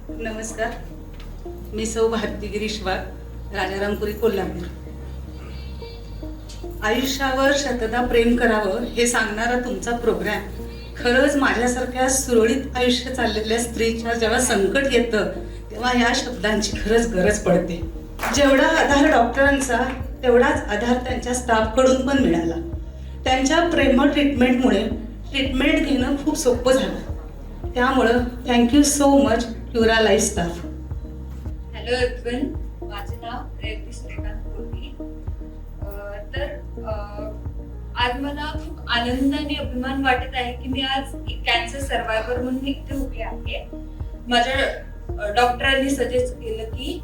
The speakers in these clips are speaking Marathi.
नमस्कार, मी सौ भारती गिरीश वाघ, राजारामपुरी, कोल्हापूर. आयुष्यावर शतदा प्रेम करावं हे सांगणारा तुमचा प्रोग्राम खरंच माझ्यासारख्या सुरळीत आयुष्य चाललेल्या स्त्रीच्या जेव्हा संकट येतं तेव्हा या शब्दांची खरंच गरज पडते. जेवढा आधार डॉक्टरांचा तेवढाच आधार त्यांच्या स्टाफकडून पण मिळाला. त्यांच्या प्रेमळ ट्रीटमेंटमुळे ट्रीटमेंट घेणं खूप सोपं झालं. त्यामुळं thank you so much Pura life staff. Hello everyone, माझे नाव रेवती सूर्यकांत कोटी. आज मला खूप आनंद आणि अभिमान वाटत आहे की मी आज एक कॅन्सर सर्वायव्हर म्हणून इथे उभी आहे. माझ्या डॉक्टरांनी सजेस्ट केलं की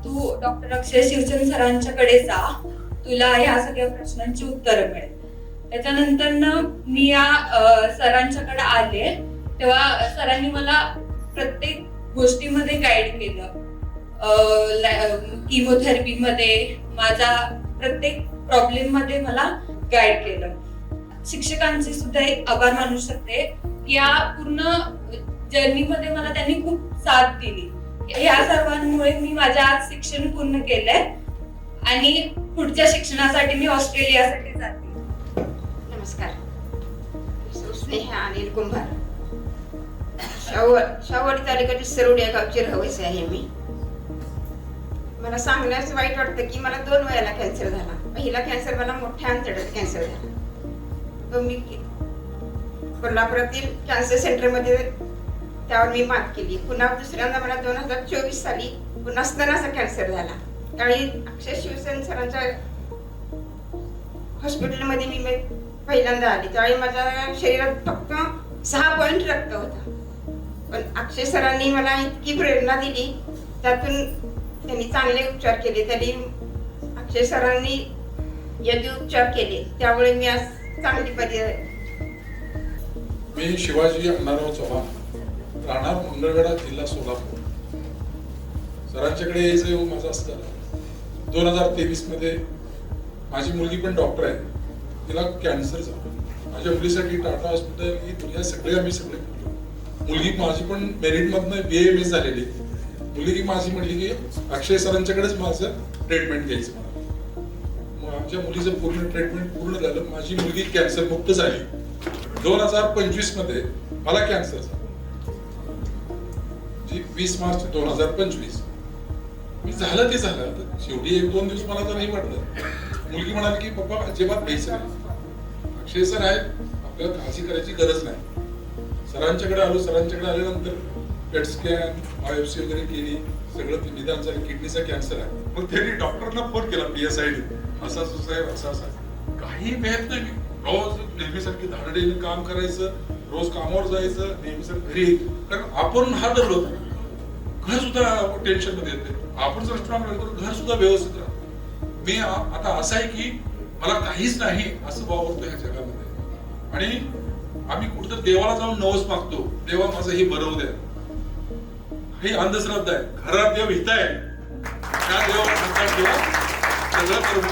तू डॉक्टर अक्षय शिवचंद सरांच्याकडे जा, तुला ह्या सगळ्या प्रश्नांची उत्तरं मिळेल. त्याच्यानंतर मी या सरांच्याकडे आले तेव्हा सरांनी मला प्रत्येक गोष्टीमध्ये गाईड केलं. किमोथेरपी मध्ये, माझा प्रत्येक प्रॉब्लेम मध्ये मला गाईड केलं. शिक्षकांचे सुद्धा एक आभार मानू शकते. या पूर्ण जर्नी मध्ये मला त्यांनी खूप साथ दिली. या सर्वांमुळे मी माझं आज शिक्षण पूर्ण केलंय आणि पुढच्या शिक्षणासाठी मी ऑस्ट्रेलियासाठी जाते. नमस्कार, स्नेहा अनिल कुंभार, शाहूवाडी तालुक्यातील सरोड या गावची रहिवासी आहे मी. मला सांगण्यास वाईट वाटतं की मला 2 वेळेला कॅन्सर झाला. पहिला कॅन्सर मला मोठ्या अंतर्गत कॅन्सर झाला. तो मी कोल्हापुरातील कॅन्सर सेंटरमध्ये त्यावर मी मात केली. पुन्हा दुसऱ्यांदा मला 2024 साली पुन्हा स्तनाचा कॅन्सर झाला. त्यावेळी अक्षय शिवसेना सरांच्या हॉस्पिटलमध्ये मी पहिल्यांदा आली. त्यावेळी माझ्या शरीरात फक्त 6 पॉईंट रक्त होता. पण अक्षय सरांनी मला इतकी प्रेरणा दिली, त्यातून त्यांनी चांगले उपचार केले. त्यांनी अक्षय सरांनी योग्य उपचार केले, त्यामुळे मी आज चांगली पर्याय. मी शिवाजी अण्णाराव चव्हाण, राहणार मंगळवेढा, जिल्हा सोलापूर. सरांच्याकडे यायचं योग माझा असं झाला. 2023 मध्ये माझी मुलगी पण डॉक्टर आहे, तिला कॅन्सर झाला. माझ्या मुलीसाठी टाटा हॉस्पिटल ही दुनिया सगळे आम्ही सगळे केलो. मुलगी माझी पण मेरिटमधनं BAMS झालेली. मुलगी माझी म्हणली की अक्षय सरांच्याकडेच माझं ट्रीटमेंट घ्यायचं मला. माझ्या मुलीचं पूर्ण ट्रीटमेंट पूर्ण झालं. माझी मुलगी कॅन्सर मुक्त झाली. 2025 मध्ये मला कॅन्सर झाला, 20 मार्च 2025. मी झालं ते झालं. शेवटी 1-2 दिवस मला तर नाही वाटलं. मुलगी म्हणाली की पप्पा अजिबात घ्यायचं नाही, अक्षय सर आहेत, आपल्याला काळजी करायची गरज नाही. सरांच्याकडे आलो. सरांच्याकडे आल्यानंतर पेट स्कॅन, बायोप्सी वगैरे केली. सगळं निदान झालं. किडनीचा कॅन्सर आहे. मग त्यांनी डॉक्टरना फोन केला PSI असा साहेब असा असा. काही भेट नाही. रोज नेहमीसारखी धाडीने काम करायचं, रोज कामावर जायचं, नेहमीसारखं घरी. कारण आपण हा डरलो, घर सुद्धा टेन्शन मध्ये येते. आपण जर स्ट्रॉंग राहिलो तर घर सुद्धा व्यवस्थित राहतं. मी आता असं आहे की मला काहीच नाही असं वावरतो ह्या जगामध्ये. आणि आम्ही कुठं देवाला जाऊन नवस मागतो, देवा माझं हे बरं होऊ द्या. ही अंधश्रद्धा आहे. घरात देव हित आहे, त्या देवा सगळं करून